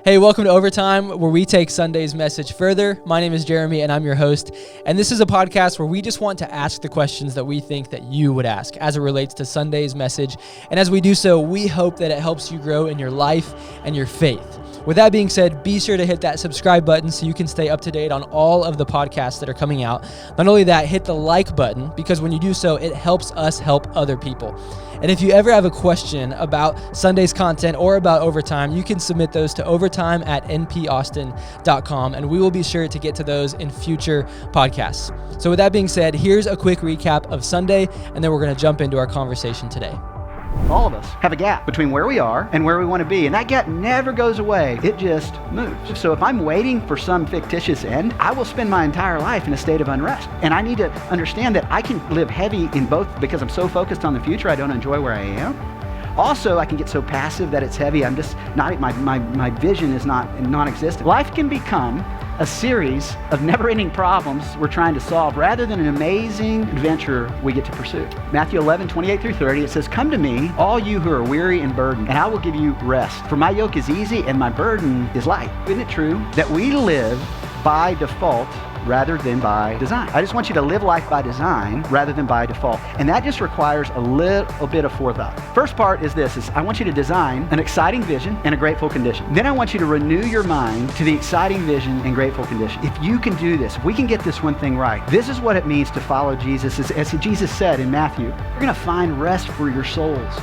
Hey, welcome to Overtime, where we take Sunday's message further. My name is Jeremy, and I'm your host. And this is a podcast where we just want to ask the questions that we think that you would ask as it relates to Sunday's message. And as we do so, we hope that it helps you grow in your life and your faith. With that being said, be sure to hit that subscribe button so you can stay up to date on all of the podcasts that are coming out. Not only that, hit the like button, because when you do so, it helps us help other people. And if you ever have a question about Sunday's content or about Overtime, you can submit those to overtime@npaustin.com, and we will be sure to get to those in future podcasts. So with that being said, here's a quick recap of Sunday, and then we're going to jump into our conversation today. All of us have a gap between where we are and where we want to be, and that gap never goes away. It just moves. So if I'm waiting for some fictitious end, I will spend my entire life in a state of unrest. And I need to understand that I can live heavy in both, because I'm so focused on the future, I don't enjoy where I am. Also, I can get so passive that it's heavy. I'm just not, my vision is non-existent. Life can become a series of never-ending problems we're trying to solve, rather than an amazing adventure we get to pursue. Matthew 11:28-30, it says, "Come to me, all you who are weary and burdened, and I will give you rest. For my yoke is easy and my burden is light." Isn't it true that we live by default rather than by design? I just want you to live life by design rather than by default. And that just requires a little bit of forethought. First part is this, I want you to design an exciting vision and a grateful condition. Then I want you to renew your mind to the exciting vision and grateful condition. If you can do this, if we can get this one thing right, this is what it means to follow Jesus. As Jesus said in Matthew, you're going to find rest for your souls.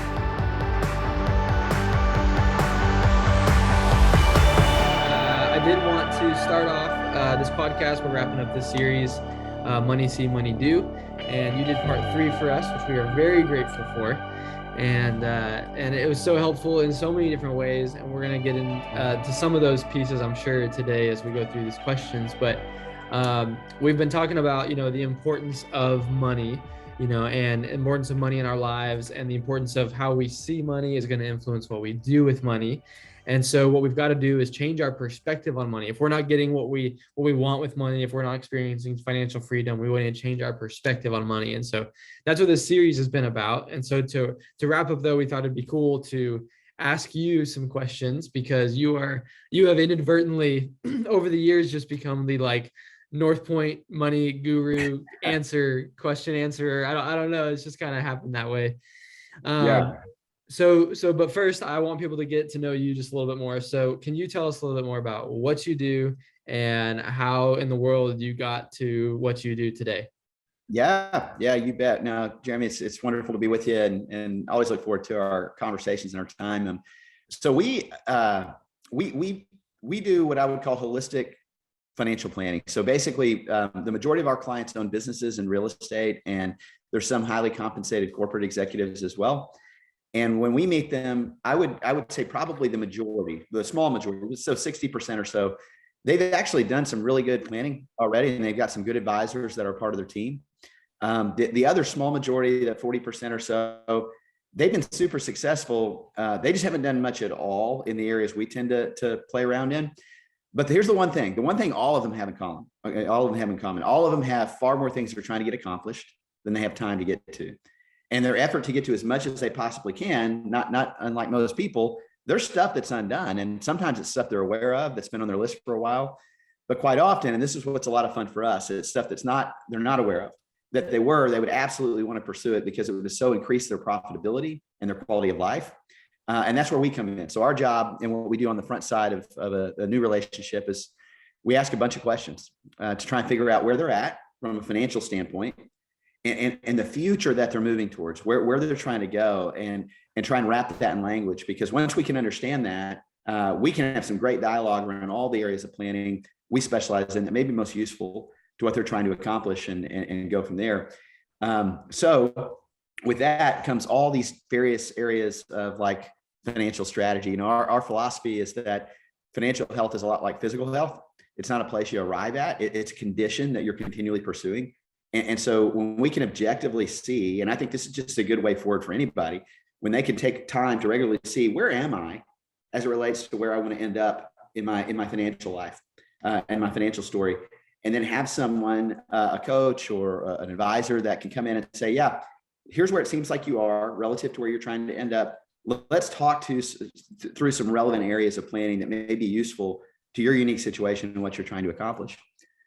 I did want to start off this podcast. We're wrapping up this series, Money See, Money Do, and you did part 3 for us, which we are very grateful for. And it was so helpful in so many different ways, and we're going to get into some of those pieces, I'm sure, today as we go through these questions. But we've been talking about, the importance of money, and importance of money in our lives, and the importance of how we see money is going to influence what we do with money. And so what we've got to do is change our perspective on money. If we're not getting what we want with money, if we're not experiencing financial freedom, we want to change our perspective on money. And so that's what this series has been about. And so to wrap up, though, we thought it'd be cool to ask you some questions, because you have inadvertently over the years just become the Northpoint money guru question answerer. I don't know. It's just kind of happened that way. So, but first, I want people to get to know you just a little bit more. So can you tell us a little bit more about what you do and how in the world you got to what you do today? Yeah, you bet. Now, Jeremy, it's wonderful to be with you, and always look forward to our conversations and our time. So we do what I would call holistic financial planning. So basically, the majority of our clients own businesses in real estate, and there's some highly compensated corporate executives as well. And when we meet them, I would say probably the majority, the small majority, so 60% or so, they've actually done some really good planning already, and they've got some good advisors that are part of their team. The other small majority, that 40% or so, they've been super successful. They just haven't done much at all in the areas we tend to play around in. But here's the one thing all of them have in common. Okay, all of them have far more things they're trying to get accomplished than they have time to get to. And their effort to get to as much as they possibly can, not unlike most people, there's stuff that's undone. And sometimes it's stuff they're aware of that's been on their list for a while. But quite often, and this is what's a lot of fun for us, it's stuff they're not aware of, that they would absolutely want to pursue it because it would so increase their profitability and their quality of life. And that's where we come in. So our job, and what we do on the front side of a new relationship, is we ask a bunch of questions to try and figure out where they're at from a financial standpoint, and the future that they're moving towards, where they're trying to go, and try and wrap that in language. Because once we can understand that, we can have some great dialogue around all the areas of planning we specialize in that may be most useful to what they're trying to accomplish, and go from there. So with that comes all these various areas of financial strategy. Our philosophy is that financial health is a lot like physical health. It's not a place you arrive at. It's a condition that you're continually pursuing. And so when we can objectively see, and I think this is just a good way forward for anybody, when they can take time to regularly see, where am I as it relates to where I want to end up in my financial life and my financial story, and then have someone, a coach or an advisor, that can come in and say, yeah, here's where it seems like you are relative to where you're trying to end up. let's talk through some relevant areas of planning that may be useful to your unique situation and what you're trying to accomplish.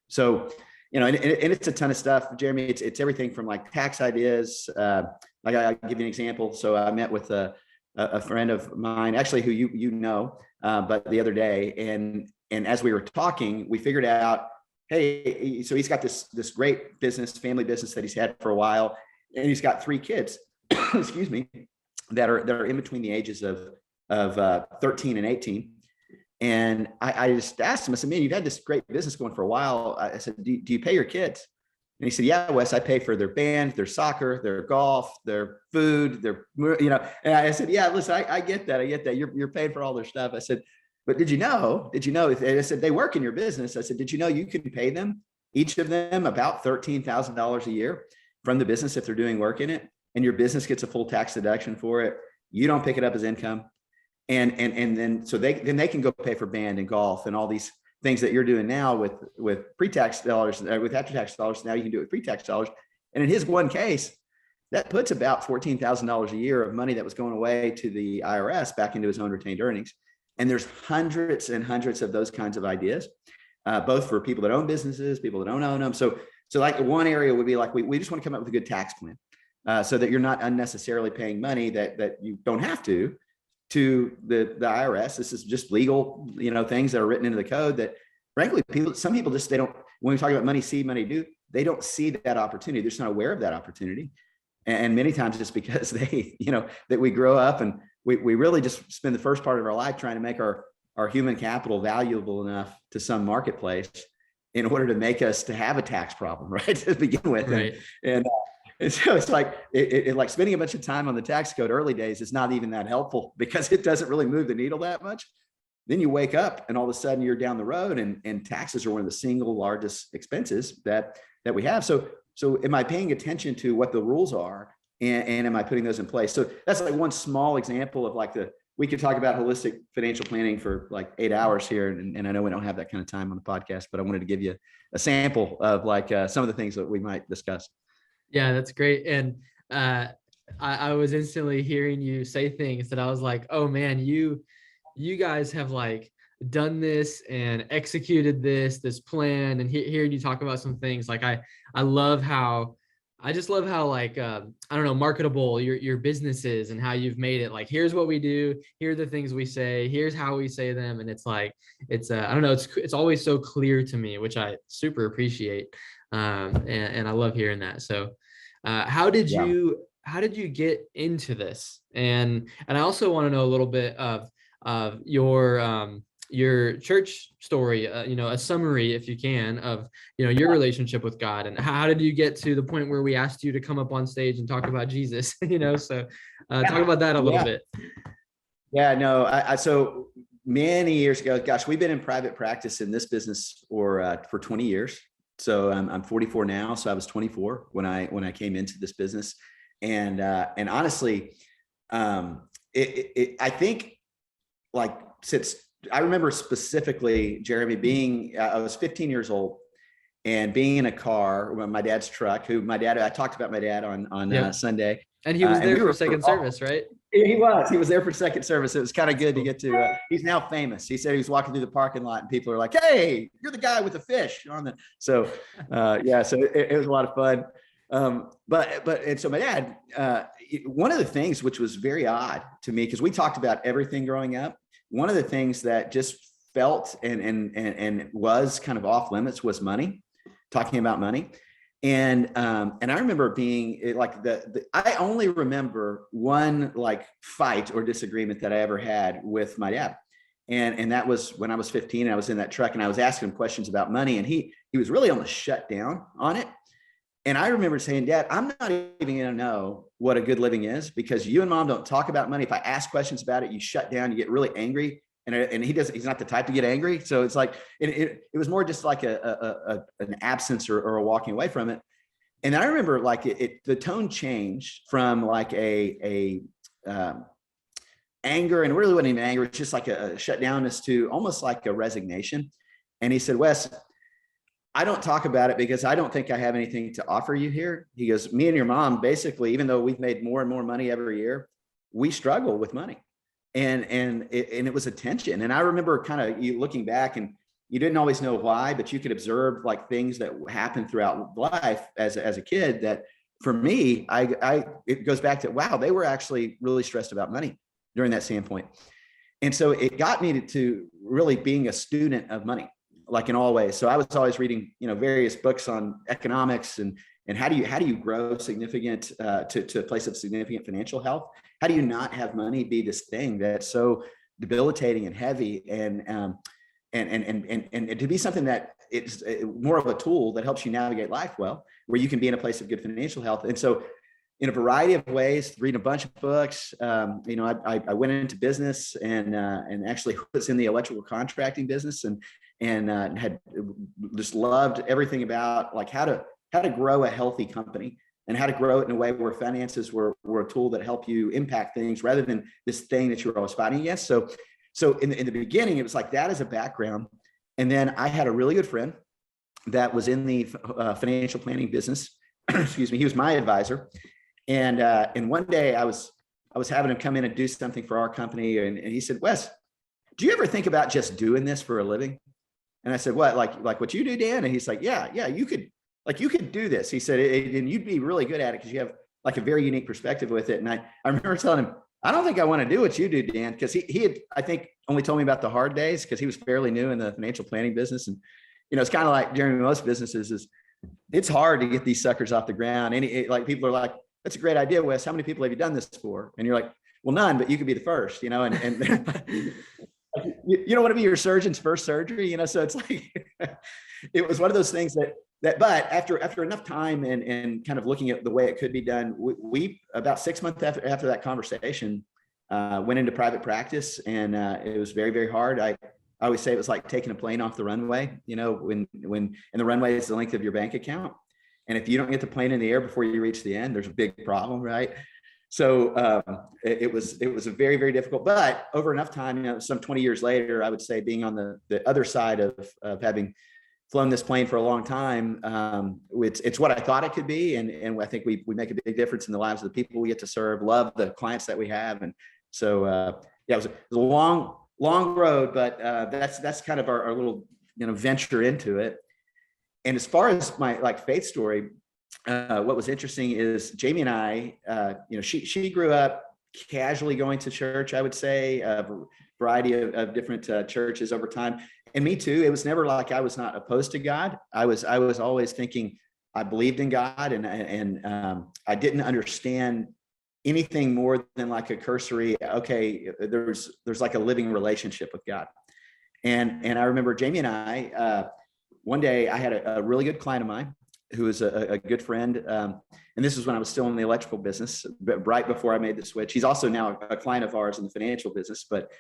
So, and it's a ton of stuff, Jeremy. It's everything from like tax ideas. Like I'll give you an example. So I met with a friend of mine, actually, who but the other day, and as we were talking, we figured out, hey, so he's got this great family business that he's had for a while, and he's got 3 kids, excuse me, that are in between the ages of 13 and 18. And I just asked him, I said, man, you've had this great business going for a while. I said, do you pay your kids? And he said, yeah, Wes, I pay for their band, their soccer, their golf, their food, and I said, yeah, listen, I get that. You're paying for all their stuff. I said, but did you know, I said, they work in your business. I said, did you know you can pay them, each of them, about $13,000 a year from the business if they're doing work in it, and your business gets a full tax deduction for it. You don't pick it up as income. And then they can go pay for band and golf and all these things that you're doing now with pre-tax dollars, with after-tax dollars. Now you can do it with pre-tax dollars. And in his one case, that puts about $14,000 a year of money that was going away to the IRS back into his own retained earnings. And there's hundreds and hundreds of those kinds of ideas, both for people that own businesses, people that don't own them. So like one area would be like, we just want to come up with a good tax plan, so that you're not unnecessarily paying money that you don't have to the IRS. This is just legal, things that are written into the code that, frankly, some people just, they don't, when we talk about money see, money do, they don't see that opportunity. They're just not aware of that opportunity. And many times it's because they, that we grow up and we really just spend the first part of our life trying to make our human capital valuable enough to some marketplace in order to make us to have a tax problem, right? To begin with. Right. And so it's like, like spending a bunch of time on the tax code early days is not even that helpful because it doesn't really move the needle that much. Then you wake up and all of a sudden you're down the road and taxes are one of the single largest expenses that we have. So am I paying attention to what the rules are and am I putting those in place? So that's like one small example of like we could talk about holistic financial planning for like 8 hours here. And I know we don't have that kind of time on the podcast, but I wanted to give you a sample of like some of the things that we might discuss. Yeah, that's great. And I was instantly hearing you say things that I was like, oh man, you guys have like done this and executed this plan. And hearing you talk about some things, like I just love how like, I don't know, marketable your business is and how you've made it. Like, here's what we do. Here are the things we say. Here's how we say them. And it's like, I don't know, it's always so clear to me, which I super appreciate. And I love hearing that. So, how did you get into this? And I also want to know a little bit of your church story, a summary, if you can, of, your relationship with God, and how did you get to the point where we asked you to come up on stage and talk about Jesus, so talk about that a little bit. Yeah, no, so many years ago, gosh, we've been in private practice in this business for 20 years. So I'm 44 now. So I was 24 when I came into this business. And honestly, I think like since I remember specifically, Jeremy, I was 15 years old and being in a car, my dad's truck, I talked about my dad on Sunday. And he was there for second service, right? He was there for second service. It was kind of good to get to, he's now famous. He said he was walking through the parking lot and people are like, hey, you're the guy with the fish on the, so it was a lot of fun. And so my dad, one of the things which was very odd to me, because we talked about everything growing up, one of the things that just felt and was kind of off limits was money, talking about money. And I remember being like I only remember one like fight or disagreement that I ever had with my dad. And that was when I was 15 and I was in that truck and I was asking him questions about money and he was really almost shut down on it. And I remember saying, Dad, I'm not even going to know what a good living is because you and Mom don't talk about money. If I ask questions about it, you shut down, you get really angry. And he's not the type to get angry. So it's like, it was more just like an absence or a walking away from it. And I remember like the tone changed from like a anger, and it really wasn't even anger. It's just like a shutdownness to almost like a resignation. And he said, Wes, I don't talk about it because I don't think I have anything to offer you here. He goes, me and your mom, basically, even though we've made more and more money every year, we struggle with money. And it was a tension. And I remember kind of you looking back, and you didn't always know why, but you could observe like things that happened throughout life as a kid that for me, it goes back to, wow, they were actually really stressed about money during that standpoint. And so it got me to really being a student of money, like in all ways. So I was always reading, various books on economics and how do you grow significant to a place of significant financial health? How do you not have money be this thing that's so debilitating and heavy and to be something that it's more of a tool that helps you navigate life well, where you can be in a place of good financial health. And so in a variety of ways, reading a bunch of books, I went into business and actually was in the electrical contracting business and had just loved everything about like how to grow a healthy company and how to grow it in a way where finances were a tool that help you impact things rather than this thing that you're always fighting against. So in the beginning, it was like that as a background. And then I had a really good friend that was in the financial planning business. Excuse me. He was my advisor. And one day I was having him come in and do something for our company. And he said, Wes, do you ever think about just doing this for a living? And I said, what, like what you do, Dan? And he's like, yeah, you could do this. He said, and you'd be really good at it because you have like a very unique perspective with it. And I remember telling him, I don't think I want to do what you do, Dan, because he had, I think, only told me about the hard days because he was fairly new in the financial planning business. And, it's kind of like during most businesses it's hard to get these suckers off the ground. Like people are like, that's a great idea, Wes. How many people have you done this for? And you're like, well, none, but you could be the first, and you don't want to be your surgeon's first surgery, so it's like, it was one of those things but after enough time and kind of looking at the way it could be done, we about 6 months after that conversation, went into private practice, and it was very, very hard. I always say it was like taking a plane off the runway, when and the runway is the length of your bank account. And if you don't get the plane in the air before you reach the end, there's a big problem, right? So it was a very, very difficult, but over enough time, some 20 years later, I would say being on the other side of having flown this plane for a long time, it's what I thought it could be. And I think we make a big difference in the lives of the people we get to serve, love the clients that we have. And so, it was a long road, but that's kind of our little, venture into it. And as far as my faith story, what was interesting is Jamie and I, she grew up casually going to church, I would say, a variety of different churches over time. And me too. It was never like I was not opposed to God. I was always thinking I believed in God, and I didn't understand anything more than like a cursory, okay, there's like a living relationship with God. And I remember Jamie and I, one day I had a really good client of mine who was a good friend. And this is when I was still in the electrical business, but right before I made the switch. He's also now a client of ours in the financial business, but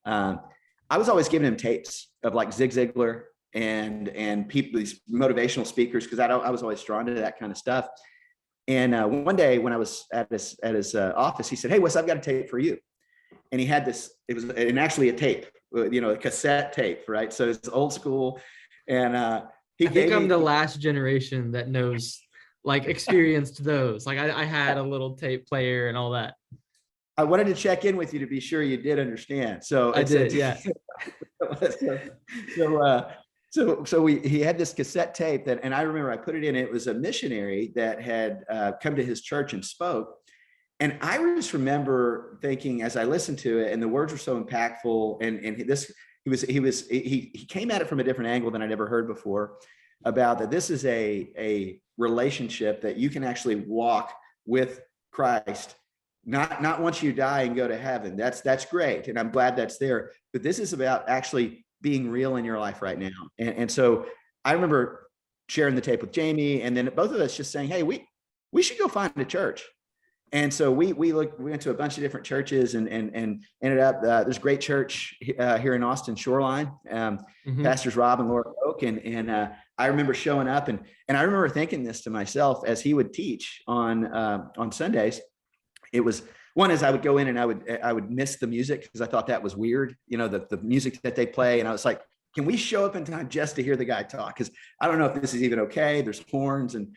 I was always giving him tapes of like Zig Ziglar and people, these motivational speakers, because I was always drawn to that kind of stuff. And one day when I was at his office, he said, "Hey, Wes, I've got a tape for you." And he had this, it was actually a tape, a cassette tape, right? So it's old school. And I think I'm the last generation that knows, experienced those. I had a little tape player and all that. I wanted to check in with you to be sure you did understand. So I did, yeah. So he had this cassette tape and I remember I put it in. It was a missionary that had come to his church and spoke. And I just remember thinking as I listened to it, and the words were so impactful, he came at it from a different angle than I'd ever heard before, about that this is a relationship that you can actually walk with Christ, not once you die and go to heaven. That's great, and I'm glad that's there. But this is about actually being real in your life right now. And so I remember sharing the tape with Jamie, and then both of us just saying, "Hey, we should go find a church." And so we went to a bunch of different churches and ended up, there's a great church here in Austin Shoreline, Pastors Rob and Laura Oak. And I remember showing up and I remember thinking this to myself as he would teach on Sundays. It was one is I would go in and I would miss the music because I thought that was weird, the music that they play. And I was like, can we show up in time just to hear the guy talk? Because I don't know if this is even okay. There's horns and,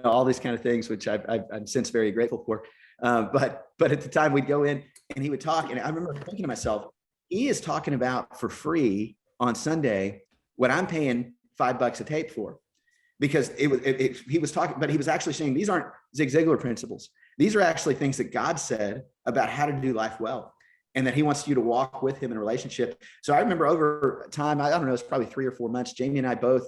all these kind of things, which I'm since very grateful for. But at the time we'd go in and he would talk. And I remember thinking to myself, he is talking about for free on Sunday what I'm paying $5 a tape for, because he was talking, but he was actually saying these aren't Zig Ziglar principles. These are actually things that God said about how to do life well, and that he wants you to walk with him in a relationship. So I remember over time, I don't know, it's probably 3 or 4 months, Jamie and I both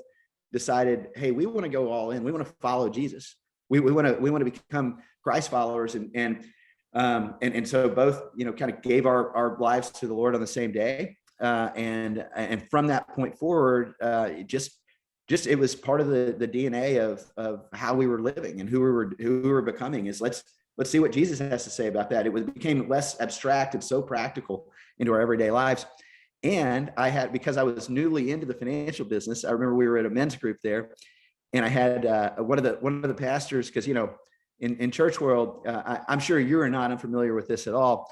decided, hey, we want to go all in. We want to follow Jesus. We want to become Christ followers. And so both, kind of gave our lives to the Lord on the same day. And from that point forward, it was part of the DNA of how we were living and who we were becoming. Is let's see what Jesus has to say about that. It became less abstract and so practical into our everyday lives. And because I was newly into the financial business, I remember we were at a men's group there, and I had one of the pastors, because in church world, I'm sure you are not unfamiliar with this at all.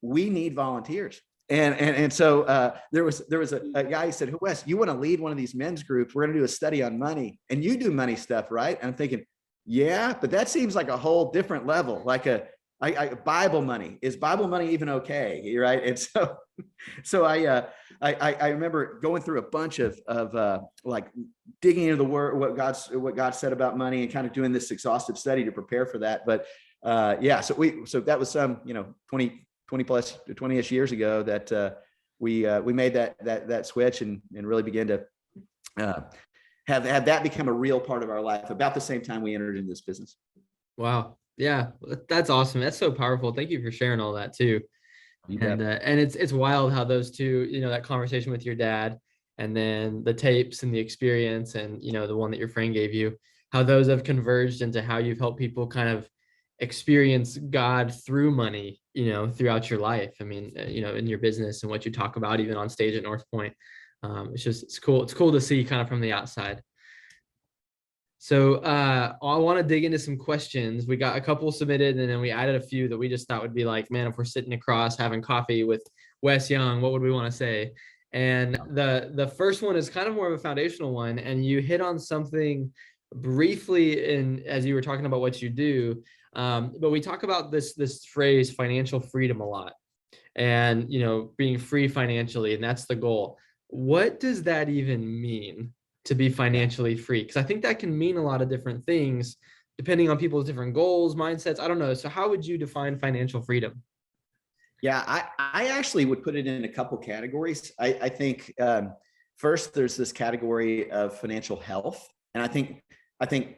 We need volunteers. And so there was a guy who said, Wes, you want to lead one of these men's groups? We're going to do a study on money, and you do money stuff, right? And I'm thinking, yeah, but that seems like a whole different level, like Bible money. Is Bible money even okay? Right. And so I remember going through a bunch of like digging into the word, what God said about money, and kind of doing this exhaustive study to prepare for that. But so that was 20-ish years ago that we made that switch and really began to have that become a real part of our life about the same time we entered into this business. Wow. Yeah, that's awesome. That's so powerful. Thank you for sharing all that too. And it's wild how those two, that conversation with your dad, and then the tapes and the experience, and the one that your friend gave you, how those have converged into how you've helped people kind of experience God through money, throughout your life. I mean, in your business and what you talk about even on stage at Northpoint. It's cool. It's cool to see kind of from the outside. So I want to dig into some questions. We got a couple submitted, and then we added a few that we just thought would be like, man, if we're sitting across having coffee with Wes Young, what would we want to say? And the first one is kind of more of a foundational one, and you hit on something briefly as you were talking about what you do. But we talk about this phrase financial freedom a lot, and being free financially, and that's the goal. What does that even mean, to be financially free? Because I think that can mean a lot of different things depending on people's different goals, mindsets. I don't know. So how would you define financial freedom? Yeah, I actually would put it in a couple categories. I think first there's this category of financial health, and I think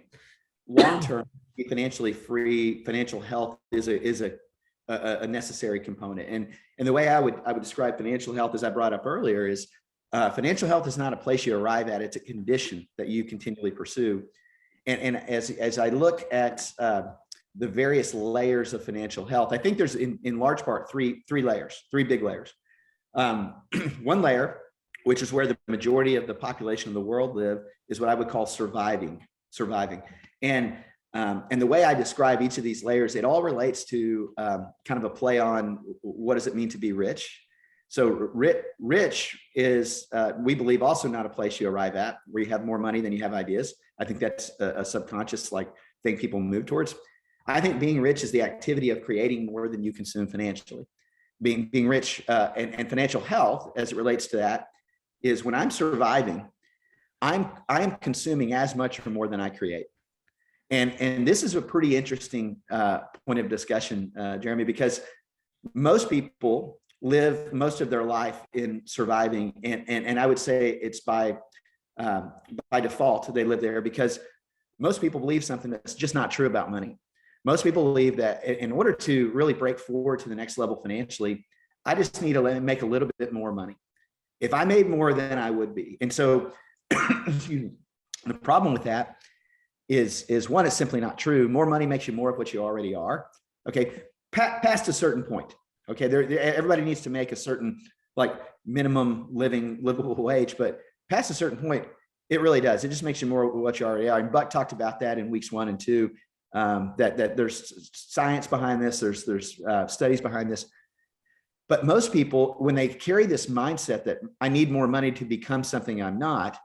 long-term financially free financial health is a necessary component. And the way I would describe financial health, as I brought up earlier, is financial health is not a place you arrive at. It's a condition that you continually pursue. And as I look at the various layers of financial health, I think there's in large part three big layers. One layer, which is where the majority of the population of the world live, is what I would call surviving. And the way I describe each of these layers, it all relates to kind of a play on what does it mean to be rich. So rich is, we believe, also not a place you arrive at where you have more money than you have ideas. I think that's a subconscious thing people move towards. I think being rich is the activity of creating more than you consume financially. Being rich and financial health, as it relates to that, is when I'm surviving, I'm consuming as much or more than I create. And this is a pretty interesting point of discussion, Jeremy, because most people live most of their life in surviving, and I would say it's by default they live there, because most people believe something that's just not true about money. Most people believe that in order to really break forward to the next level financially, I just need to make a little bit more money. If I made more, then I would be. And so the problem with that is one, it's simply not true. More money makes you more of what you already are. Okay, past a certain point. Okay, everybody needs to make a certain minimum livable wage, but past a certain point, it really does. It just makes you more of what you already are. And Buck talked about that in weeks 1 and 2. That there's science behind this. There's studies behind this. But most people, when they carry this mindset that I need more money to become something I'm not,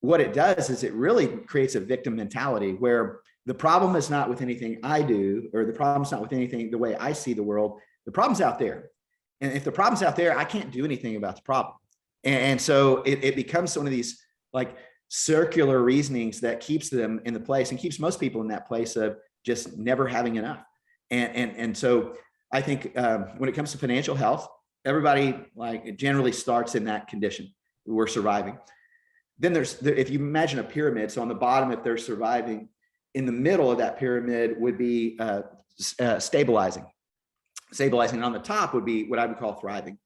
what it does is it really creates a victim mentality where the problem is not with anything I do, or the problem is not with anything the way I see the world. The The problem's out there. And if the problem's out there, I can't do anything about the problem. And so it becomes one of these like circular reasonings that keeps them in the place and keeps most people in that place of just never having enough. And so I think when it comes to financial health, everybody like generally starts in that condition. We're surviving. Then if you imagine a pyramid, so on the bottom, if they're surviving, in the middle of that pyramid would be stabilizing. And on the top would be what I would call thriving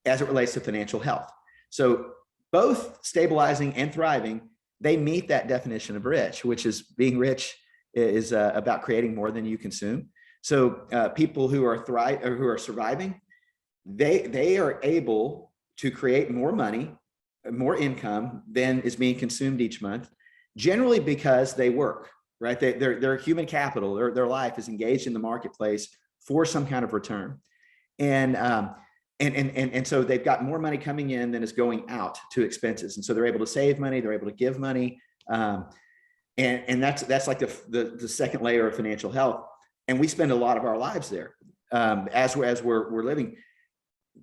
as it relates to financial health. So both stabilizing and thriving, they meet that definition of rich, which is being rich is about creating more than you consume. So people who are surviving, they are able to create more money, more income than is being consumed each month, generally because they work, right? Their human capital, their life is engaged in the marketplace for some kind of return. And so they've got more money coming in than is going out to expenses. And so they're able to save money, they're able to give money. And that's like the second layer of financial health. And we spend a lot of our lives there as we're living.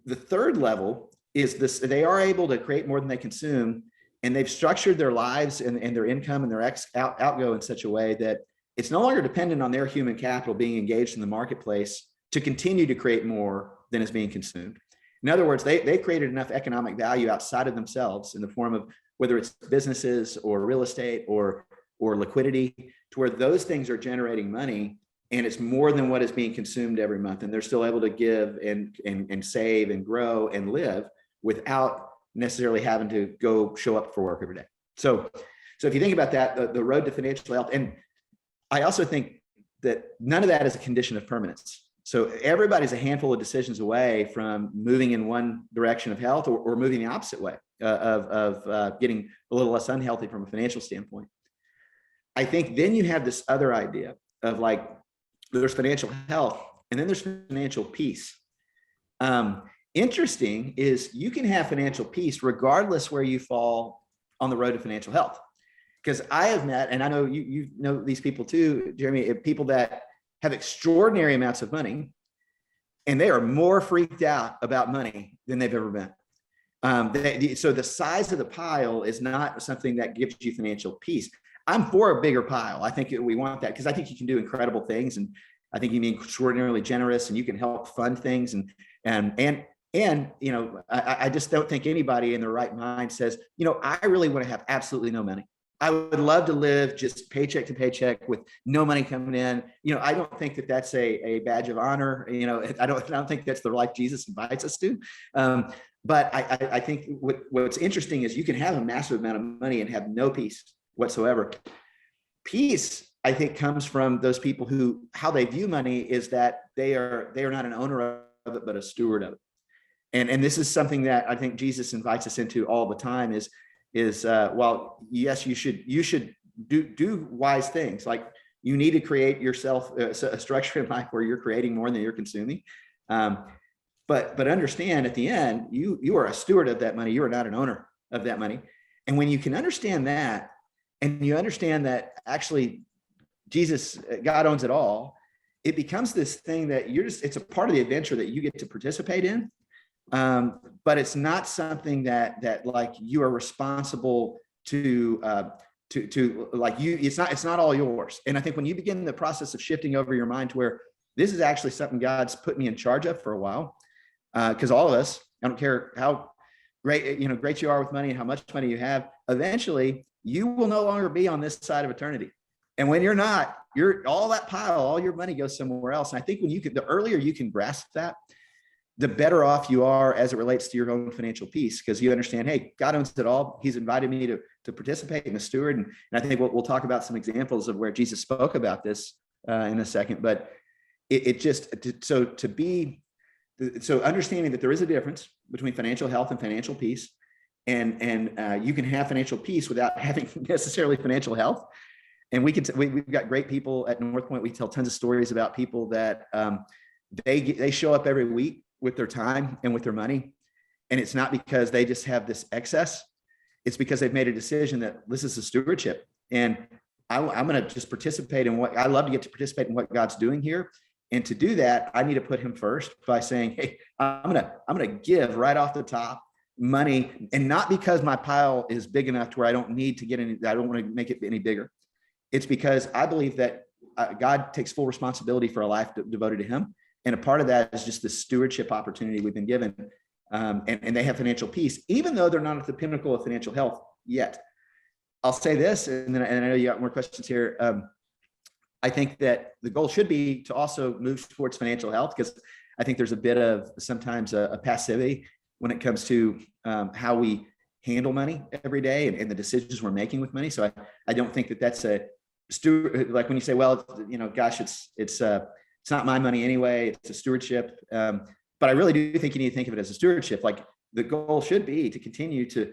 The third level is this: they are able to create more than they consume, and they've structured their lives and their income and their outgo in such a way that it's no longer dependent on their human capital being engaged in the marketplace to continue to create more than is being consumed. In other words, they created enough economic value outside of themselves in the form of whether it's businesses or real estate or liquidity, to where those things are generating money, and it's more than what is being consumed every month. And they're still able to give and save and grow and live without necessarily having to go show up for work every day. So if you think about that, the road to financial health, and I also think that none of that is a condition of permanence. So everybody's a handful of decisions away from moving in one direction of health or moving the opposite way of getting a little less unhealthy from a financial standpoint. I think then you have this other idea of like, there's financial health and then there's financial peace. Interesting is you can have financial peace regardless where you fall on the road to financial health. Because I have met, and I know you know these people too, Jeremy, people that have extraordinary amounts of money, and they are more freaked out about money than they've ever been. So the size of the pile is not something that gives you financial peace. I'm for a bigger pile. I think we want that because I think you can do incredible things, and I think you can be extraordinarily generous, and you can help fund things, and you know, I just don't think anybody in their right mind says, you know, I really want to have absolutely no money. I would love to live just paycheck to paycheck with no money coming in. You know, I don't think that that's a badge of honor. You know, I don't think that's the life Jesus invites us to. But I think what's interesting is you can have a massive amount of money and have no peace whatsoever. Peace, I think, comes from those people who, how they view money is that they are not an owner of it, but a steward of it. And this is something that I think Jesus invites us into all the time is well, yes, you should do wise things. Like you need to create yourself a structure in life where you're creating more than you're consuming. But understand at the end, you are a steward of that money. You are not an owner of that money. And when you can understand that, and you understand that actually God owns it all, it becomes this thing that it's a part of the adventure that you get to participate in. But it's not something that like you are responsible to like you, it's not all yours. And I think when you begin the process of shifting over your mind to where this is actually something God's put me in charge of for a while, because all of us, I don't care how great you are with money and how much money you have, eventually you will no longer be on this side of eternity. And when you're not, all that pile, all your money goes somewhere else. And I think the earlier you can grasp that, the better off you are as it relates to your own financial peace, because you understand, hey, God owns it all. He's invited me to participate in a steward. And I think we'll talk about some examples of where Jesus spoke about this in a second. But so understanding that there is a difference between financial health and financial peace, and you can have financial peace without having necessarily financial health. And we've got great people at Northpoint. We tell tons of stories about people that they show up every week with their time and with their money. And it's not because they just have this excess. It's because they've made a decision that this is a stewardship. And I'm going to just participate in I love to get to participate in what God's doing here. And to do that, I need to put him first by saying, hey, I'm gonna give right off the top money, and not because my pile is big enough to where I don't need to get any, I don't want to make it any bigger. It's because I believe that God takes full responsibility for a life devoted to him. And a part of that is just the stewardship opportunity we've been given. And they have financial peace, even though they're not at the pinnacle of financial health yet. I'll say this, and I know you got more questions here. I think that the goal should be to also move towards financial health, because I think there's a bit of sometimes a passivity when it comes to how we handle money every day and the decisions we're making with money. So I don't think that that's a steward, like when you say, well, gosh, it's not my money anyway, it's a stewardship. But I really do think you need to think of it as a stewardship. Like the goal should be to continue to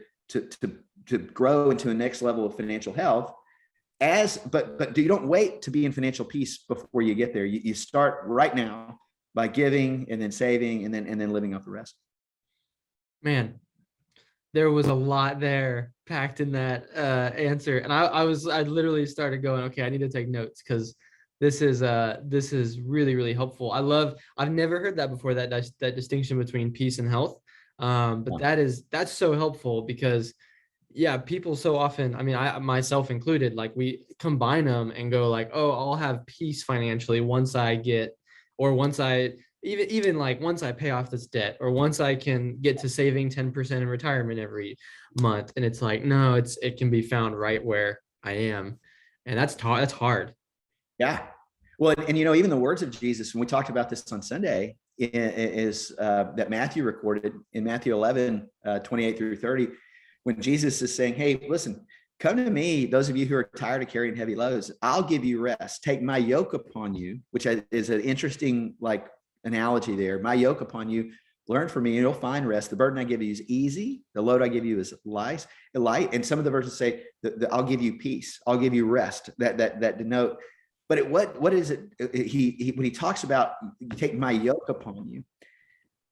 grow into a next level of financial health. But you don't wait to be in financial peace before you get there. You start right now by giving and then saving and then living off the rest. Man, there was a lot there packed in that answer, and I literally started going, okay, I need to take notes, because this is really, really helpful. I've never heard that before, that distinction between peace and health. But that's so helpful, because yeah, people so often, I mean, I myself included, like we combine them and go like, oh, I'll have peace financially once I get, or once I even like once I pay off this debt, or once I can get to saving 10% in retirement every month. And it's like, no, it can be found right where I am. And that's hard. Yeah. Well, and even the words of Jesus, when we talked about this on Sunday, is that Matthew recorded in Matthew 11, 28 through 30, when Jesus is saying, hey, listen, come to me, those of you who are tired of carrying heavy loads, I'll give you rest. Take my yoke upon you, which is an interesting analogy there. My yoke upon you, learn from me, and you'll find rest. The burden I give you is easy. The load I give you is light. And some of the verses say that I'll give you peace. I'll give you rest. That denote. But what is it? He when he talks about take my yoke upon you,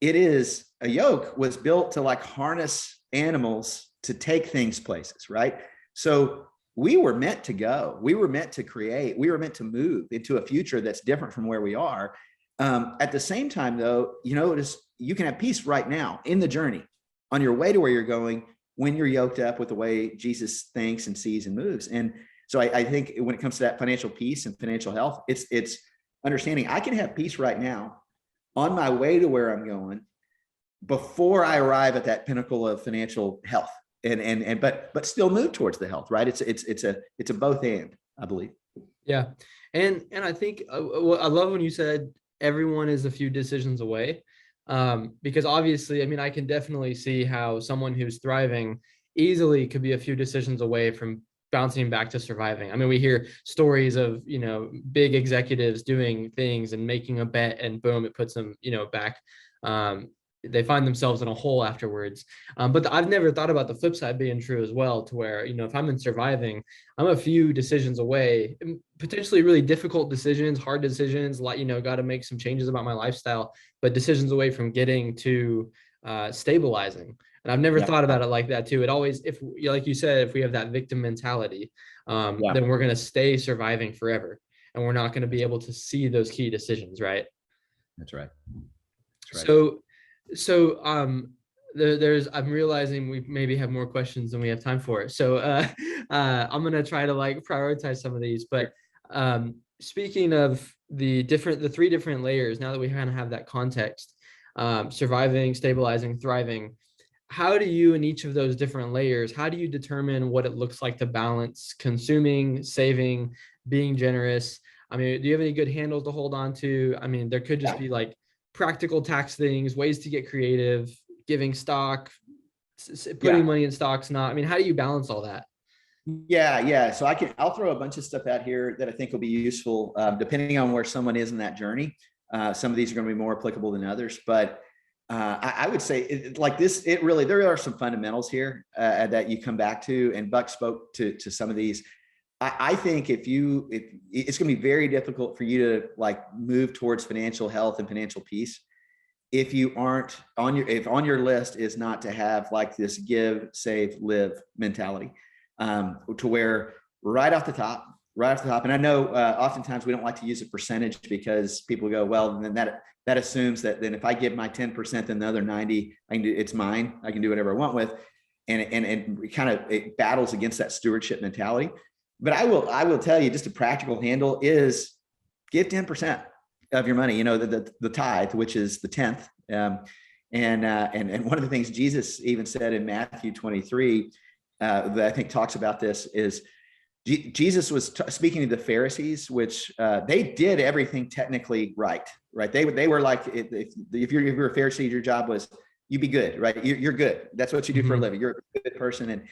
it is a yoke was built to harness animals to take things places, right? So we were meant to go. We were meant to create. We were meant to move into a future that's different from where we are. At the same time, though, you can have peace right now in the journey on your way to where you're going when you're yoked up with the way Jesus thinks and sees and moves. And so I think when it comes to that financial peace and financial health, it's understanding I can have peace right now on my way to where I'm going before I arrive at that pinnacle of financial health, but still move towards the health, right? It's a both and, I believe. Yeah, and I think I love when you said everyone is a few decisions away, because obviously, I mean, I can definitely see how someone who's thriving easily could be a few decisions away from bouncing back to surviving. I mean, we hear stories of, big executives doing things and making a bet and boom, it puts them, back. They find themselves in a hole afterwards. But I've never thought about the flip side being true as well, to where, if I'm in surviving, I'm a few decisions away, potentially really difficult decisions, hard decisions, got to make some changes about my lifestyle, but decisions away from getting to stabilizing. And I've never thought about it like that too. It always, if like you said, if we have that victim mentality, then we're going to stay surviving forever, and we're not going to be able to see those key decisions. Right. That's right. So I'm realizing we maybe have more questions than we have time for. So I'm going to try to prioritize some of these, but speaking of the three different layers, now that we kind of have that context, surviving, stabilizing, thriving, how do you, in each of those different layers, how do you determine what it looks like to balance consuming, saving, being generous? I mean, do you have any good handles to hold on to? I mean, there could just be practical tax things, ways to get creative, giving stock, putting money in stocks, not. I mean, how do you balance all that? Yeah. So I'll throw a bunch of stuff out here that I think will be useful, depending on where someone is in that journey. Some of these are going to be more applicable than others, but I would say there are some fundamentals here that you come back to, and Buck spoke to some of these. I think it's going to be very difficult for you to move towards financial health and financial peace if you aren't if on your list is not to have this give, save, live mentality, to where right off the top, right off the top. And I know oftentimes we don't like to use a percentage because people go, well, then that assumes that then if I give my 10%, then the other 90, it's mine. I can do whatever I want with. And it battles against that stewardship mentality. But I will tell you, just a practical handle is give 10% of your money, the tithe, which is the 10th. And one of the things Jesus even said in Matthew 23 that I think talks about this is Jesus was speaking to the Pharisees, which they did everything technically right. They were like, if you're a Pharisee, your job was you be good, right? You're good. That's what you do for a living. You're a good person.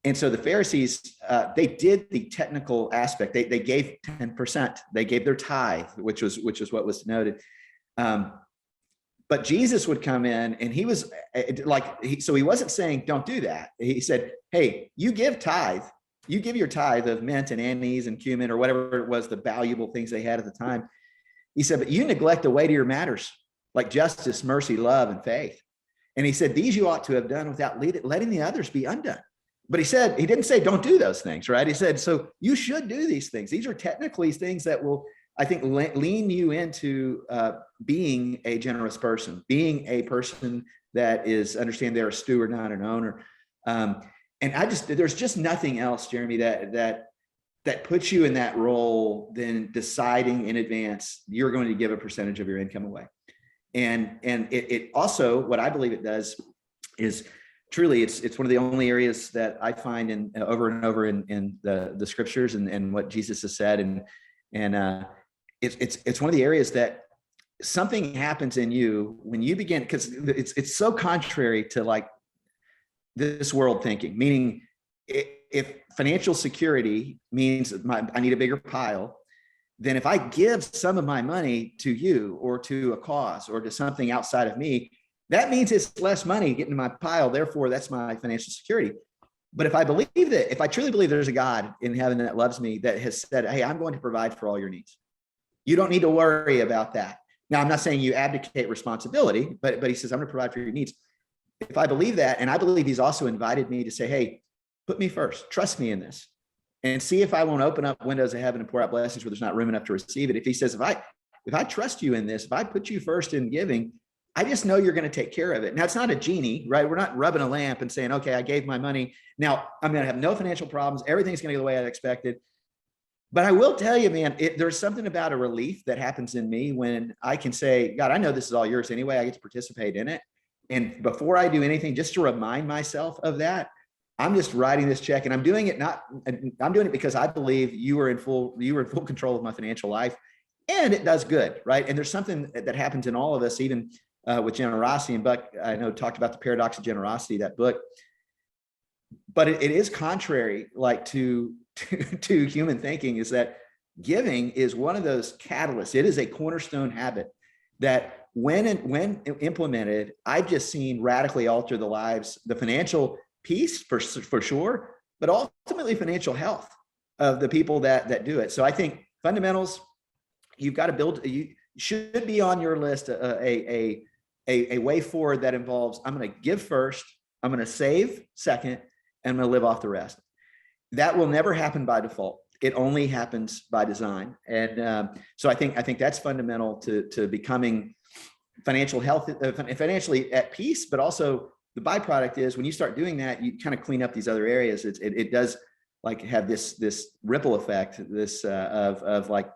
And so the Pharisees, they did the technical aspect. They gave 10%. They gave their tithe, which was what was noted. But Jesus would come in, and he was so he wasn't saying don't do that. He said, hey, you give tithe. You give your tithe of mint and anise and cumin or whatever it was, the valuable things they had at the time. He said, but you neglect the weightier matters like justice, mercy, love, and faith. And he said, these you ought to have done without letting the others be undone. But he didn't say don't do those things, right? He said, so you should do these things. These are technically things that will, I think, lean you into being a generous person, being a person that is understand they're a steward, not an owner. And there's just nothing else, Jeremy, that puts you in that role than deciding in advance you're going to give a percentage of your income away. And it also, what I believe it does is truly, it's one of the only areas that I find in over and over in the scriptures and what Jesus has said. And it's one of the areas that something happens in you when you begin, because it's so contrary to like this world thinking, meaning if financial security means I need a bigger pile, then if I give some of my money to you or to a cause or to something outside of me, that means it's less money getting in my pile. Therefore, that's my financial security. But if I truly believe there's a God in heaven that loves me, that has said, hey, I'm going to provide for all your needs. You don't need to worry about that. Now, I'm not saying you abdicate responsibility, but he says, I'm going to provide for your needs. If I believe that, and I believe he's also invited me to say, hey, put me first, trust me in this, and see if I won't open up windows of heaven and pour out blessings where there's not room enough to receive it. If he says, if I trust you in this, if I put you first in giving, I just know you're going to take care of it. Now, it's not a genie, right? We're not rubbing a lamp and saying, okay, I gave my money. Now I'm going to have no financial problems. Everything's going to go the way I expected. But I will tell you, man, there's something about a relief that happens in me when I can say, God, I know this is all yours anyway. I get to participate in it. And before I do anything, just to remind myself of that, I'm just writing this check, and I'm doing it because I believe you were in full control of my financial life, and it does good, right? And there's something that happens in all of us, even with generosity. And Buck, I know, talked about the paradox of generosity, that book, but it is contrary, like to human thinking, is that giving is one of those catalysts. It is a cornerstone habit that when implemented, I've just seen radically alter the lives, the financial piece for sure, but ultimately financial health of the people that do it. So I think fundamentals, you've got to build, you should be on your list, a way forward that involves, I'm going to give first, I'm going to save second, and I'm going to live off the rest. That will never happen by default. It only happens by design. And so I think that's fundamental to becoming financially at peace, but also the byproduct is when you start doing that, you kind of clean up these other areas. It does like have this ripple effect, of like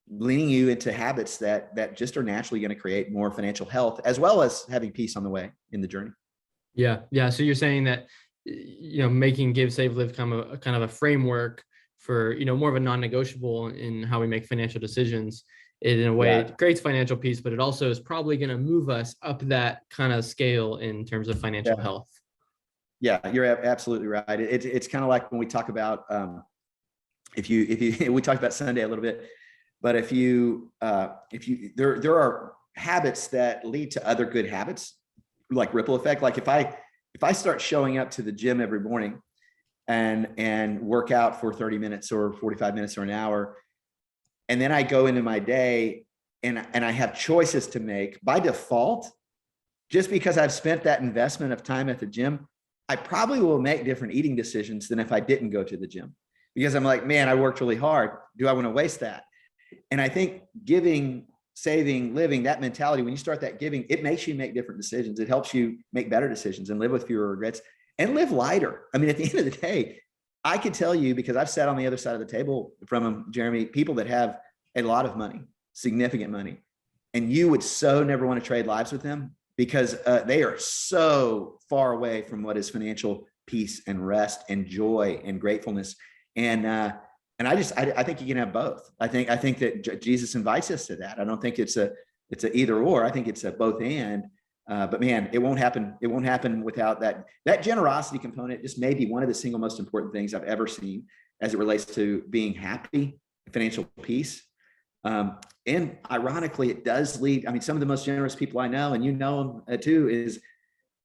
leading you into habits that just are naturally going to create more financial health, as well as having peace on the way in the journey. Yeah. So you're saying that, making Give, Save, Live kind of a framework for, more of a non-negotiable in how we make financial decisions. It, in a way, it creates financial peace, but it also is probably going to move us up that kind of scale in terms of financial health. Yeah, you're absolutely right. It's kind of like when we talk about, we talked about Sunday a little bit, but there are habits that lead to other good habits, like ripple effect. Like if I start showing up to the gym every morning and work out for 30 minutes or 45 minutes or an hour, and then I go into my day and I have choices to make by default, just because I've spent that investment of time at the gym, I probably will make different eating decisions than if I didn't go to the gym. because I'm like, man, I worked really hard. Do I want to waste that? And I think giving, saving, living, that mentality, when you start that giving, it makes you make different decisions. It helps you make better decisions and live with fewer regrets and live lighter. I mean, at the end of the day, I could tell you, because I've sat on the other side of the table from them, Jeremy, people that have a lot of money, significant money, and you would so never want to trade lives with them because they are so far away from what is financial peace and rest and joy and gratefulness. And I think you can have both. I think that Jesus invites us to that. I don't think it's a either or. I think it's a both and. But man, it won't happen. It won't happen without that generosity component. Just may be one of the single most important things I've ever seen as it relates to being happy, financial peace. And ironically, it does lead. I mean, some of the most generous people I know, and you know them too, is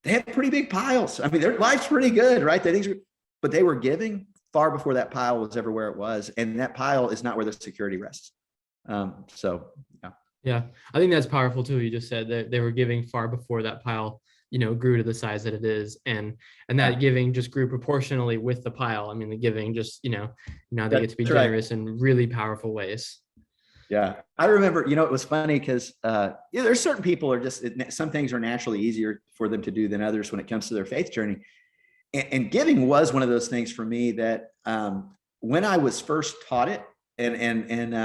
they have pretty big piles. I mean, their life's pretty good, right? But they were giving far before that pile was ever where it was, and that pile is not where the security rests. So, yeah. Yeah, I think that's powerful too. You just said that they were giving far before that pile, grew to the size that it is, and that giving just grew proportionally with the pile. I mean, the giving just, now they get to be generous in really powerful ways. Yeah, I remember, it was funny because there's certain people are just, some things are naturally easier for them to do than others when it comes to their faith journey. And giving was one of those things for me that when I was first taught it, and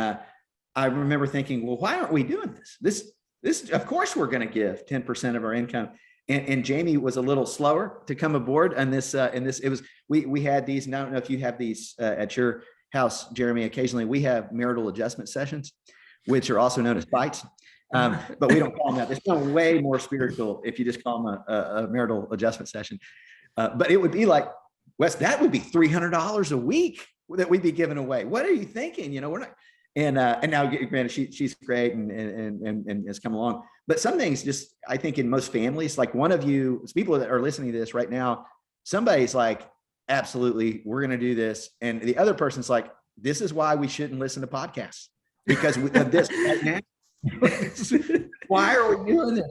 I remember thinking, well, why aren't we doing this? This, of course, we're going to give 10% of our income. And Jamie was a little slower to come aboard on this. It was, we had these, and I don't know if you have these at your house, Jeremy. Occasionally we have marital adjustment sessions, which are also known as fights. But we don't call them that. It's kind of way more spiritual if you just call them a marital adjustment session. But it would be like, Wes, that would be $300 a week that we'd be giving away. What are you thinking? We're not. And now, granted, she's great and has come along. But some things, just I think in most families, like one of you, people that are listening to this right now, somebody's like, absolutely, we're going to do this, and the other person's like, this is why we shouldn't listen to podcasts, because of this right now. Why are we doing this?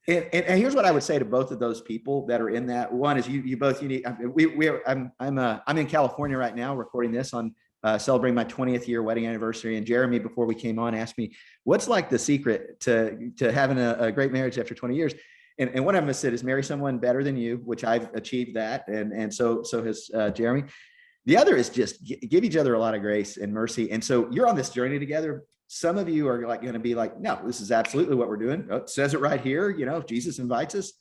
And here's what I would say to both of those people that are in that. One is you both. You need. I'm in California right now, recording this on celebrating my 20th year wedding anniversary. And Jeremy, before we came on, asked me, "What's like the secret to having a great marriage after 20 years?" And one of them said is marry someone better than you, which I've achieved that, and so has Jeremy. The other is just give each other a lot of grace and mercy. And so you're on this journey together. Some of you are like going to be like, no, this is absolutely what we're doing. Oh, it says it right here. Jesus invites us.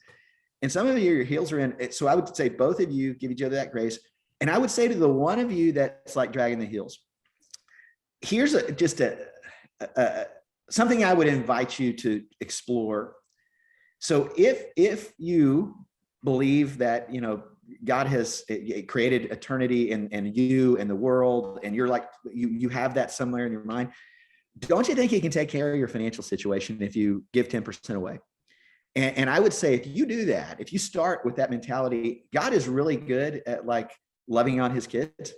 And some of you, your heels are in. So I would say both of you give each other that grace. And I would say to the one of you that's like dragging the heels, here's something I would invite you to explore. So if you believe that, God has created eternity and you and the world, and you're like, you have that somewhere in your mind, don't you think he can take care of your financial situation if you give 10% away? And I would say, if you do that, if you start with that mentality, God is really good at like loving on his kids,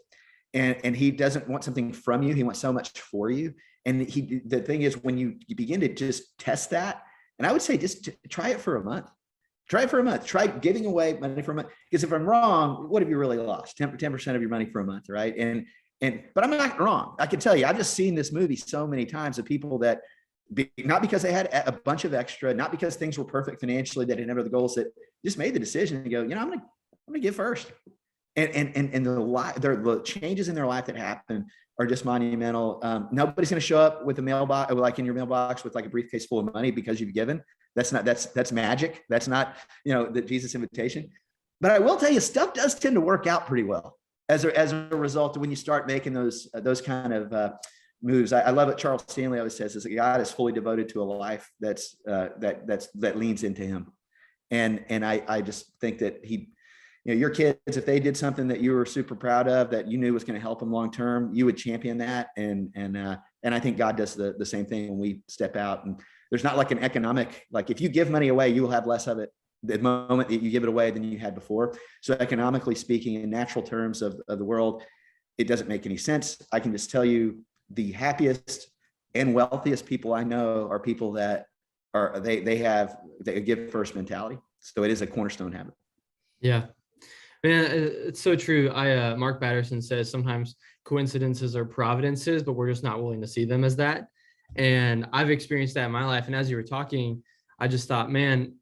and he doesn't want something from you. He wants so much for you. And the thing is, when you begin to just test that, and I would say, just try it for a month. Try it for a month. Try giving away money for a month. Because if I'm wrong, what have you really lost? 10% of your money for a month, right? But I'm not wrong. I can tell you, I've just seen this movie so many times of people that, not because they had a bunch of extra, not because things were perfect financially, that didn't have the goals, that just made the decision to go, I'm gonna give first. And the changes in their life that happen are just monumental. Nobody's going to show up with a mailbox, like in your mailbox, with like a briefcase full of money because you've given. That's magic. That's not, the Jesus invitation. But I will tell you, stuff does tend to work out pretty well as a result of when you start making those kind of moves. I love what Charles Stanley always says, is that God is fully devoted to a life that leans into him. And I just think that your kids, if they did something that you were super proud of, that you knew was going to help them long term, you would champion that. And I think God does the same thing when we step out. And there's not like an economic, like if you give money away, you will have less of it the moment that you give it away than you had before. So economically speaking, in natural terms of the world, it doesn't make any sense. I can just tell you, the happiest and wealthiest people I know are people that they have give first mentality. So it is a cornerstone habit. Yeah. Man, it's so true. Mark Batterson says sometimes coincidences are providences, but we're just not willing to see them as that. And I've experienced that in my life. And as you were talking, I just thought, man,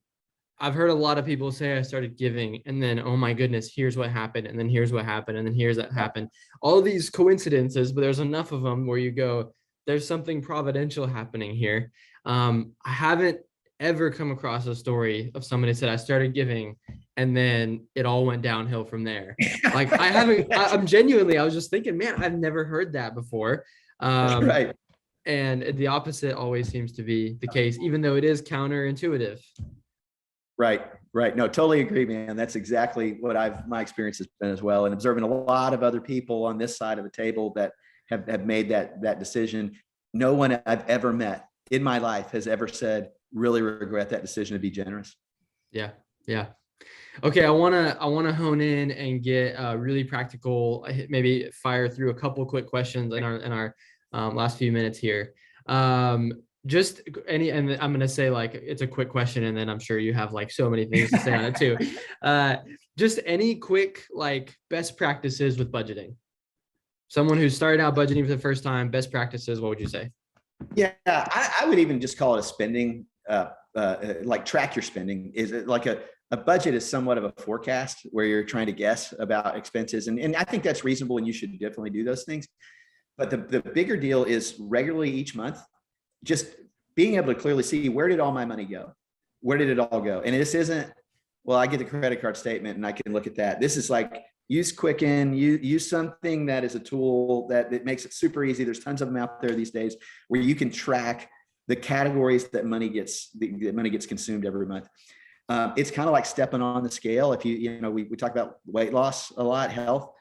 I've heard a lot of people say I started giving, and then, oh my goodness, here's what happened, and then here's what happened, and then here's that happened. All these coincidences, but there's enough of them where you go, there's something providential happening here. I haven't ever come across a story of somebody said I started giving, and then it all went downhill from there. Like I haven't. I'm genuinely. I was just thinking, man, I've never heard that before. Right. And the opposite always seems to be the case, even though it is counterintuitive. Right. Right. No, totally agree, man. That's exactly what my experience has been as well. And observing a lot of other people on this side of the table that have made that decision. No one I've ever met in my life has ever said, really regret that decision to be generous. Yeah. Yeah. Okay. I want to hone in and get really practical, maybe fire through a couple quick questions in our last few minutes here. Just any, and I'm going to say like, it's a quick question, and then I'm sure you have like so many things to say on it too. Just any quick, like best practices with budgeting. Someone who's started out budgeting for the first time, best practices, what would you say? Yeah. I would even just call it a spending, like track your spending. Is it like a budget is somewhat of a forecast where you're trying to guess about expenses. And I think that's reasonable, and you should definitely do those things. But the bigger deal is regularly each month, just being able to clearly see, where did all my money go? Where did it all go? And this isn't, well, I get the credit card statement and I can look at that. This is like, use Quicken, use something that is a tool that makes it super easy. There's tons of them out there these days where you can track the categories that money gets consumed every month. It's kind of like stepping on the scale. If we talk about weight loss a lot, health,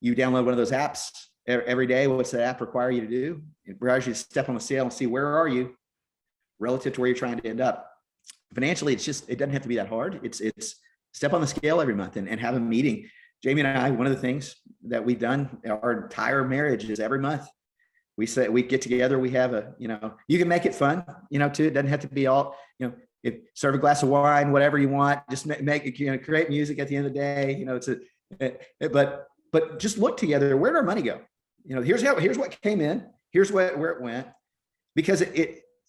you download one of those apps every day. What's that app require you to do? It requires you to step on the scale and see, where are you relative to where you're trying to end up. Financially, it doesn't have to be that hard. It's step on the scale every month and have a meeting. Jamie and I, one of the things that we've done our entire marriage is every month we say, we get together, we have you can make it fun, too. It doesn't have to be all, serve a glass of wine, whatever you want, just make it, create music at the end of the day, but just look together, where did our money go? Here's what came in, here's where it went, because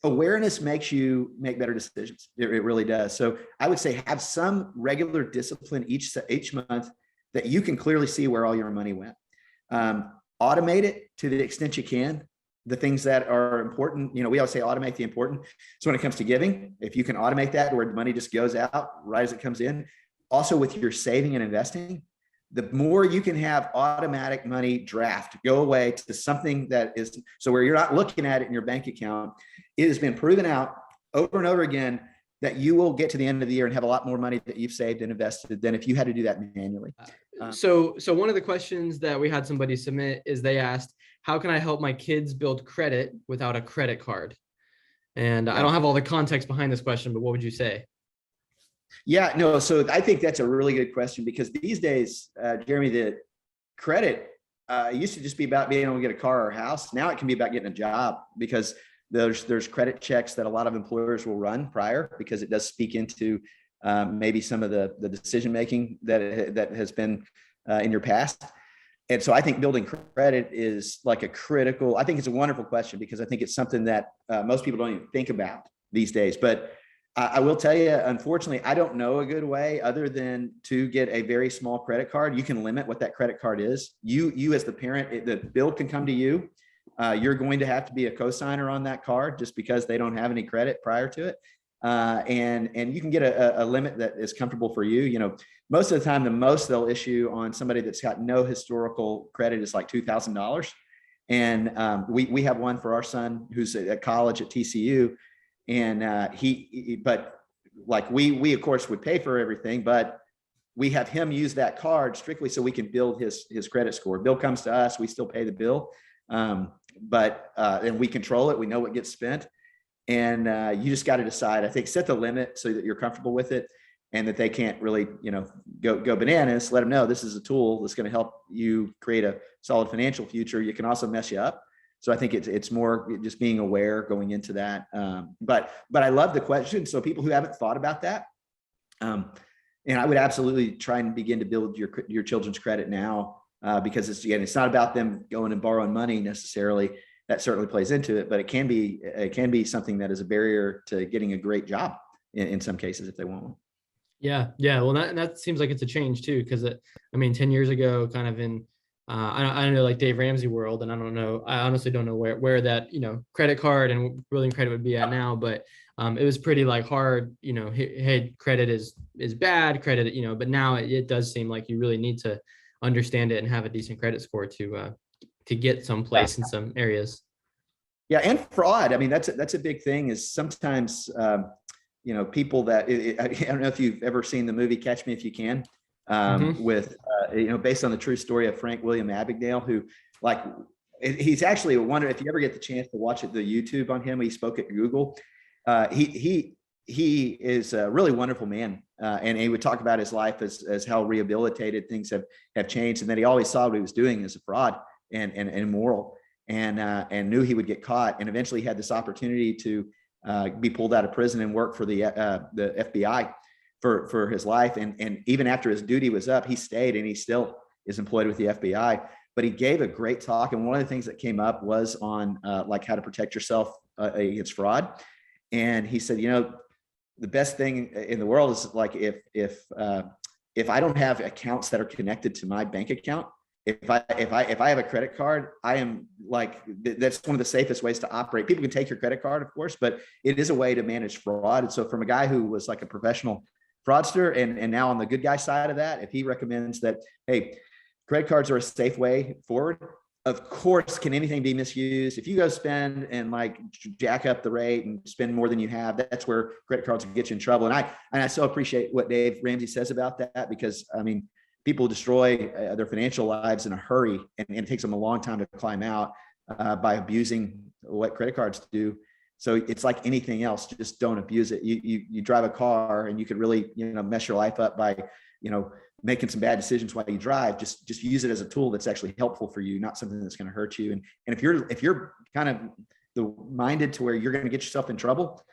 awareness makes you make better decisions. It really does. So I would say have some regular discipline each month that you can clearly see where all your money went. Automate it to the extent you can. The things that are important, we always say automate the important. So when it comes to giving, if you can automate that where the money just goes out right as it comes in. Also with your saving and investing, the more you can have automatic money draft go away to something that is, so where you're not looking at it in your bank account, it has been proven out over and over again that you will get to the end of the year and have a lot more money that you've saved and invested than if you had to do that manually. So one of the questions that we had somebody submit is they asked, how can I help my kids build credit without a credit card? And I don't have all the context behind this question, but what would you say? Yeah, no. So I think that's a really good question, because these days, Jeremy, the credit used to just be about being able to get a car or a house. Now it can be about getting a job, because there's credit checks that a lot of employers will run prior, because it does speak into maybe some of the decision making that has been in your past. And so I think building credit is like I think it's a wonderful question, because I think it's something that most people don't even think about these days. But I will tell you, unfortunately, I don't know a good way other than to get a very small credit card. You can limit what that credit card is. You as the parent, the bill can come to you. You're going to have to be a co-signer on that card just because they don't have any credit prior to it. And you can get a limit that is comfortable for you. Most of the time, the most they'll issue on somebody that's got no historical credit is like $2,000. And we have one for our son who's at college at TCU. And but like we of course would pay for everything, but we have him use that card strictly so we can build his credit score. Bill comes to us, we still pay the bill. But we control it. We know what gets spent. And you just got to decide, I think, set the limit so that you're comfortable with it and that they can't really, go bananas. Let them know this is a tool that's going to help you create a solid financial future. You can also mess you up. So I think it's more just being aware going into that. But I love the question. So people who haven't thought about that, and And I would absolutely try and begin to build your children's credit now, because it's not about them going and borrowing money necessarily. That certainly plays into it, but it can be something that is a barrier to getting a great job in some cases if they want one. Yeah. Well, that seems like it's a change too, because 10 years ago, kind of in I don't know, like Dave Ramsey world, and I honestly don't know where that credit card and building credit would be at now, but it was pretty like hard, hey, credit is bad, credit, but now it does seem like you really need to understand it and have a decent credit score to get someplace in some areas. Yeah, and fraud. I mean, that's a big thing. Is sometimes people that I don't know if you've ever seen the movie Catch Me If You Can, with based on the true story of Frank William Abagnale, who he's actually a wonder if you ever get the chance to watch it, the YouTube on him. He spoke at Google. He is a really wonderful man, and he would talk about his life as how rehabilitated things have changed, and that he always saw what he was doing as a fraud and immoral, and knew he would get caught, and eventually had this opportunity to be pulled out of prison and work for the FBI for his life. And even after his duty was up, he stayed, and he still is employed with the FBI. But he gave a great talk. And one of the things that came up was on like how to protect yourself against fraud. And he said, the best thing in the world is like, if I don't have accounts that are connected to my bank account, if I have a credit card, I am like, that's one of the safest ways to operate. People can take your credit card, of course, but it is a way to manage fraud. And so from a guy who was like a professional fraudster and now on the good guy side of that, if he recommends that, hey, credit cards are a safe way forward, of course, can anything be misused? If you go spend and like jack up the rate and spend more than you have, that's where credit cards will get you in trouble. And I so appreciate what Dave Ramsey says about that, because people destroy their financial lives in a hurry, and it takes them a long time to climb out by abusing what credit cards do. So it's like anything else, just don't abuse it. You drive a car and you could really, mess your life up by, making some bad decisions while you drive. Just use it as a tool that's actually helpful for you, not something that's going to hurt you. And if you're kind of the minded to where you're going to get yourself in trouble,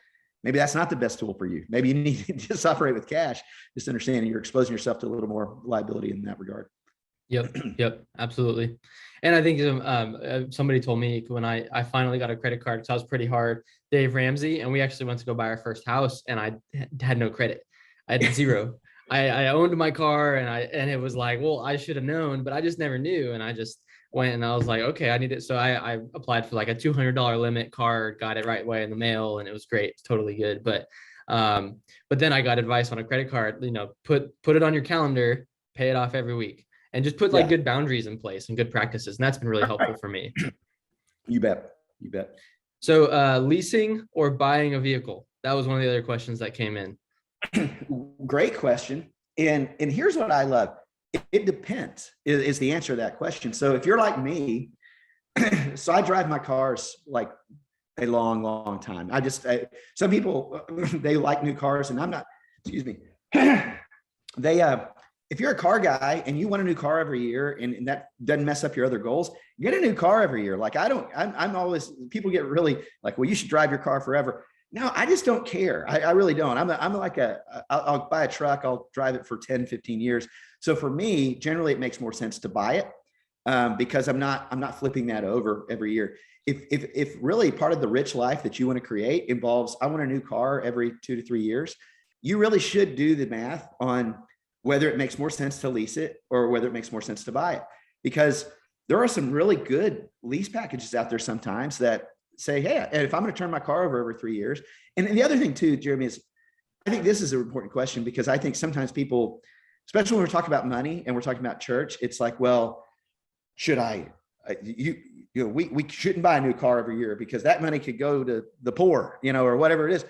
maybe that's not the best tool for you. Maybe you need to just operate with cash, just understanding you're exposing yourself to a little more liability in that regard. Yep, absolutely. And I think somebody told me when I finally got a credit card, because I was pretty hard, Dave Ramsey, and we actually went to go buy our first house, and I had no credit. I had zero. I owned my car, and it was like, well, I should have known, but I just never knew. And I just went and I was like, okay, I need it. So I applied for like a $200 limit card, got it right away in the mail, and it was great. It's totally good. But then I got advice on a credit card, put it on your calendar, pay it off every week, and just put good boundaries in place and good practices. And that's been really helpful for me. You bet. So leasing or buying a vehicle? That was one of the other questions that came in. Great question. And here's what I love. It depends is the answer to that question. So if you're like me, so I drive my cars like a long, long time. Some people, they like new cars, and I'm not, excuse me. If you're a car guy and you want a new car every year, and that doesn't mess up your other goals, get a new car every year. Like I'm always, people get really like, well, you should drive your car forever. No, I just don't care. I really don't. I'll buy a truck. I'll drive it for 10, 15 years. So for me, generally it makes more sense to buy it because I'm not flipping that over every year. If really part of the rich life that you want to create involves, I want a new car every 2 to 3 years, you really should do the math on whether it makes more sense to lease it or whether it makes more sense to buy it. Because there are some really good lease packages out there sometimes that say, hey, if I'm going to turn my car over every 3 years. And the other thing too, Jeremy, is I think this is an important question, because I think sometimes people, especially when we're talking about money and we're talking about church, it's like, well, should I, we shouldn't buy a new car every year because that money could go to the poor, or whatever it is.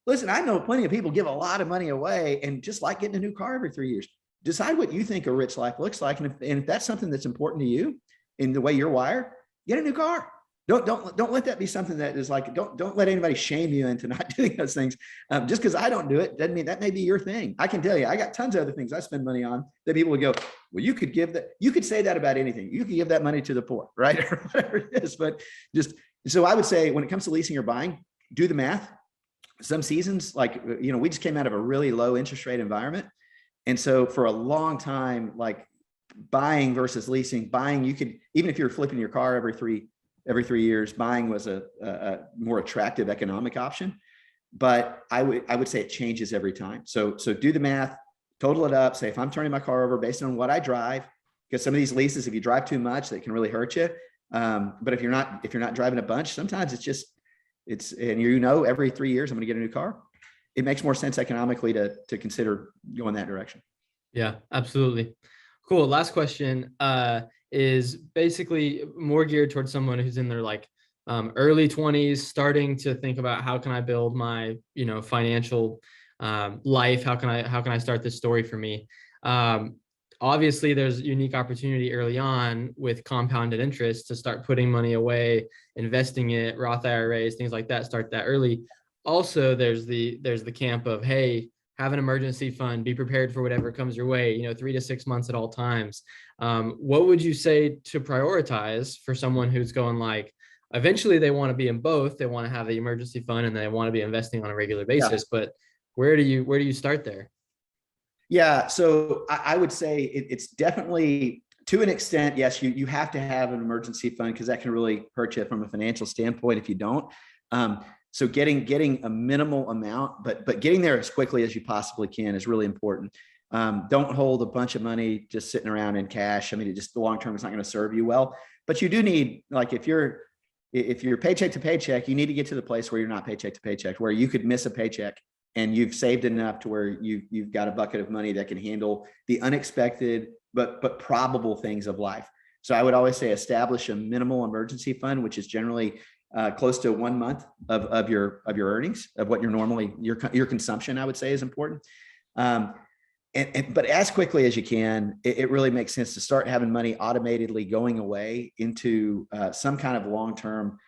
Listen, I know plenty of people give a lot of money away and just like getting a new car every 3 years. Decide what you think a rich life looks like. And if that's something that's important to you in the way you're wired, get a new car. Don't let that be something that is like, don't let anybody shame you into not doing those things. Just because I don't do it doesn't mean that may be your thing. I can tell you, I got tons of other things I spend money on that people would go, well, you could say that about anything. You could give that money to the poor, right? Or whatever it is. But so I would say when it comes to leasing or buying, do the math. Some seasons, like, we just came out of a really low interest rate environment. And so for a long time, like buying versus leasing, buying, you could, even if you're flipping your car every 3 years, buying was a more attractive economic option. But I would say it changes every time. So do the math, total it up, say if I'm turning my car over based on what I drive, because some of these leases, if you drive too much, that can really hurt you. But if you're not driving a bunch, sometimes and every 3 years I'm going to get a new car. It makes more sense economically to consider going that direction. Yeah, absolutely. Cool. Last question is basically more geared towards someone who's in their early 20s, starting to think about how can I build my financial life? How can I start this story for me? Obviously, there's unique opportunity early on with compounded interest to start putting money away, investing it, Roth IRAs, things like that. Start that early. Also, there's the camp of, hey, have an emergency fund, be prepared for whatever comes your way, 3 to 6 months at all times. What would you say to prioritize for someone who's going eventually they want to be in both? They want to have the emergency fund and they want to be investing on a regular basis, but where do you start there? Yeah. So I would say it's definitely, to an extent, yes, you have to have an emergency fund because that can really hurt you from a financial standpoint if you don't. So getting a minimal amount, but getting there as quickly as you possibly can is really important. Don't hold a bunch of money just sitting around in cash. I mean, the long term is not going to serve you well. But you do need, if you're paycheck to paycheck, you need to get to the place where you're not paycheck to paycheck, where you could miss a paycheck and you've saved enough to where you've got a bucket of money that can handle the unexpected but probable things of life. So I would always say establish a minimal emergency fund, which is generally close to 1 month of your earnings, of what you're normally, your consumption, I would say, is important. But as quickly as you can, it really makes sense to start having money automatedly going away into some kind of long-term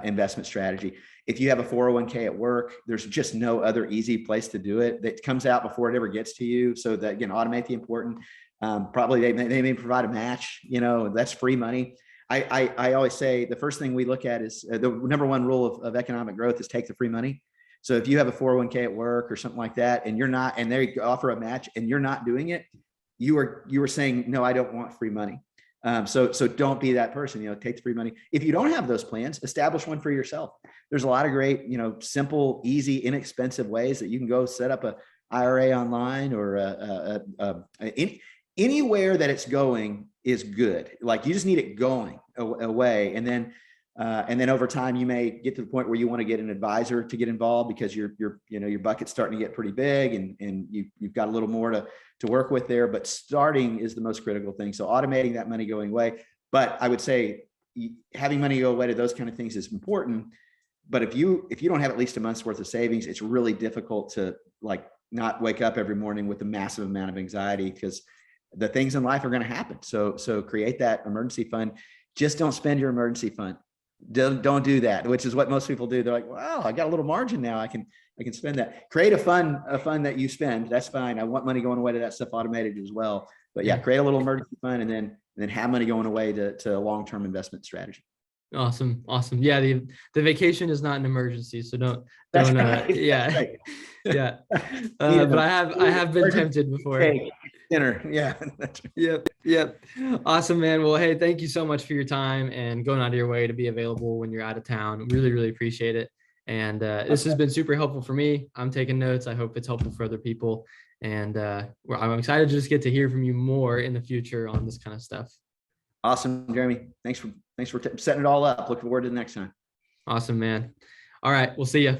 investment strategy. If you have a 401k at work, there's just no other easy place to do it that comes out before it ever gets to you. So that, again, automate the important. Probably they may provide a match, that's free money. I always say the first thing we look at is the number one rule of economic growth is take the free money. So if you have a 401k at work or something like that, and you're not, and they offer a match and you're not doing it, you are saying, no, I don't want free money. So don't be that person, take the free money. If you don't have those plans, establish one for yourself. There's a lot of great, simple, easy, inexpensive ways that you can go set up a IRA online or anywhere that it's going is good. You just need it going away. And then over time, you may get to the point where you want to get an advisor to get involved because your bucket's starting to get pretty big and you've got a little more to work with there. But starting is the most critical thing. So automating that money going away. But I would say having money go away to those kind of things is important. But if you don't have at least a month's worth of savings, it's really difficult to not wake up every morning with a massive amount of anxiety because the things in life are going to happen. So create that emergency fund. Just don't spend your emergency fund. Don't do that, which is what most people do. They're like, wow, I got a little margin now. I can spend that. Create a fund that you spend. That's fine. I want money going away to that stuff automated as well. But yeah, create a little emergency fund and then have money going away to a long-term investment strategy. Awesome. Yeah. The vacation is not an emergency. So don't, right. Yeah. Right. Yeah. But I have been tempted before. Dinner. Yeah. Yep. Awesome, man. Well, hey, thank you so much for your time and going out of your way to be available when you're out of town. Really, really appreciate it. And this has been super helpful for me. I'm taking notes. I hope it's helpful for other people. And I'm excited to just get to hear from you more in the future on this kind of stuff. Awesome, Jeremy. Thanks for setting it all up. Looking forward to the next time. Awesome, man. All right. We'll see you.